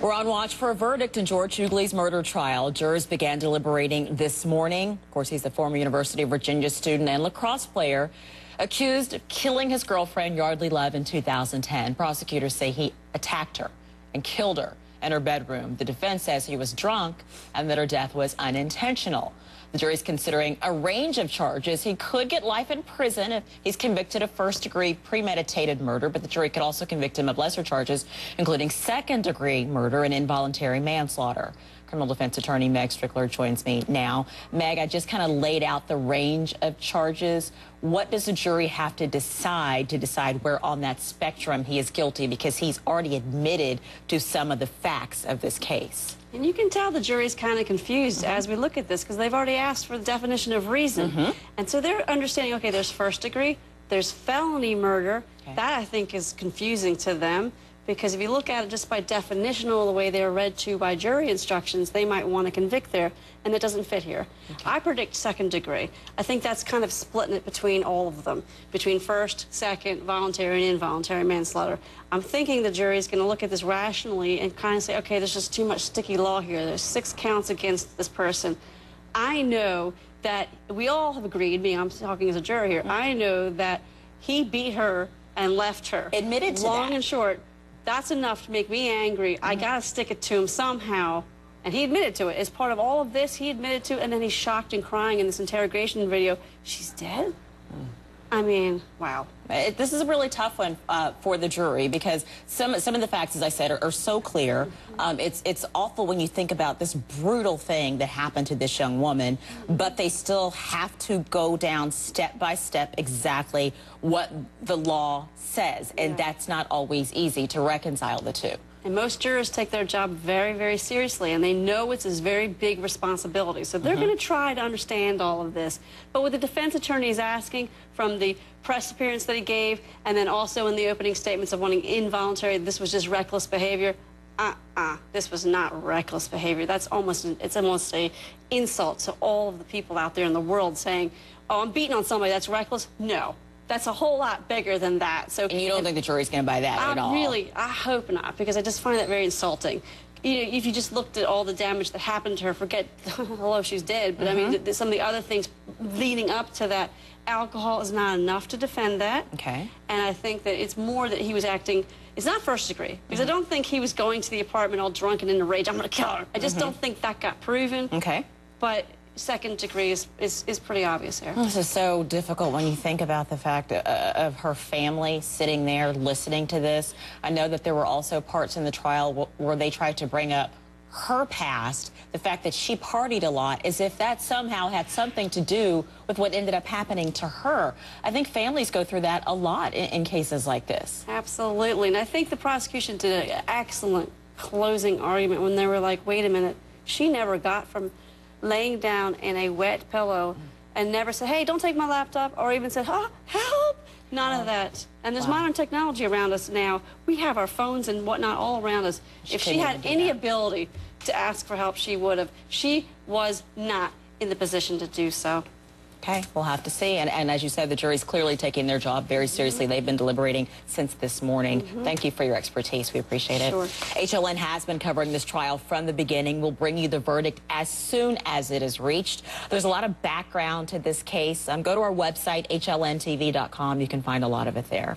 We're on watch for a verdict in George Huguely's murder trial. Jurors began deliberating this morning. Of course, he's the former University of Virginia student and lacrosse player accused of killing his girlfriend, Yardley Love, in 2010. Prosecutors say he attacked her and killed her in her bedroom. The defense says he was drunk and that her death was unintentional. The jury's considering a range of charges. He could get life in prison if he's convicted of first-degree premeditated murder, but the jury could also convict him of lesser charges, including second-degree murder and involuntary manslaughter. Criminal defense attorney Meg Strickler joins me now. Meg, I just kind of laid out the range of charges. What does the jury have to decide where on that spectrum he is guilty, because he's already admitted to some of the facts of this case? And you can tell the jury's kind of confused as we look at this, because they've already asked for the definition of reason. And so they're understanding, okay, there's first degree, there's felony murder. That, I think, is confusing to them, because if you look at it just by definitional, the way they're read to by jury instructions, they might want to convict there, and it doesn't fit here. I predict second degree. I think that's kind of splitting it between all of them, between first, second, voluntary, and involuntary manslaughter. I'm thinking the jury is going to look at this rationally and kind of say, okay, there's just too much sticky law here. There's 6 counts against this person. I know that we all have agreed, I'm talking as a juror here, I know that he beat her and left her. Admitted to that. Long and short. That's enough to make me angry. I got to stick it to him somehow. And he admitted to it. As part of all of this, he admitted to it, and then he's shocked and crying in this interrogation video. She's dead? I mean, wow. This is a really tough one for the jury, because some of the facts, as I said, are so clear. It's awful when you think about this brutal thing that happened to this young woman, but they still have to go down step by step exactly what the law says, and that's not always easy to reconcile the two. And most jurors take their job very, very seriously, and they know it's a very big responsibility. So they're going to try to understand all of this. But what the defense attorney is asking from the press appearance that he gave, and then also in the opening statements of wanting involuntary, this was just reckless behavior. This was not reckless behavior. It's almost a insult to all of the people out there in the world saying, oh, I'm beating on somebody, that's reckless. No. That's a whole lot bigger than that. So, and you don't think the jury's going to buy that at all? I hope not, because I just find that very insulting. You know, if you just looked at all the damage that happened to her, forget, hello, she's dead, but I mean, some of the other things leading up to that, alcohol is not enough to defend that. Okay. And I think that it's more that he was acting, it's not first degree, because I don't think he was going to the apartment all drunk and in a rage, I'm going to kill her. I just don't think that got proven. Okay. But second degree is pretty obvious here. This is so difficult when you think about the fact of her family sitting there listening to this. I know that there were also parts in the trial where they tried to bring up her past, the fact that she partied a lot, as if that somehow had something to do with what ended up happening to her. I think families go through that a lot in cases like this. Absolutely. And I think the prosecution did an excellent closing argument when they were like, wait a minute, she never got from laying down in a wet pillow and never said, hey, don't take my laptop, or even said, oh, help. None of that. And there's modern technology around us now. We have our phones and whatnot all around us. If she had any ability to ask for help, she would have. She was not in the position to do so. Okay, we'll have to see. And as you said, the jury's clearly taking their job very seriously. They've been deliberating since this morning. Thank you for your expertise. We appreciate it. Sure. HLN has been covering this trial from the beginning. We'll bring you the verdict as soon as it is reached. There's a lot of background to this case. Go to our website, HLNTV.com. You can find a lot of it there.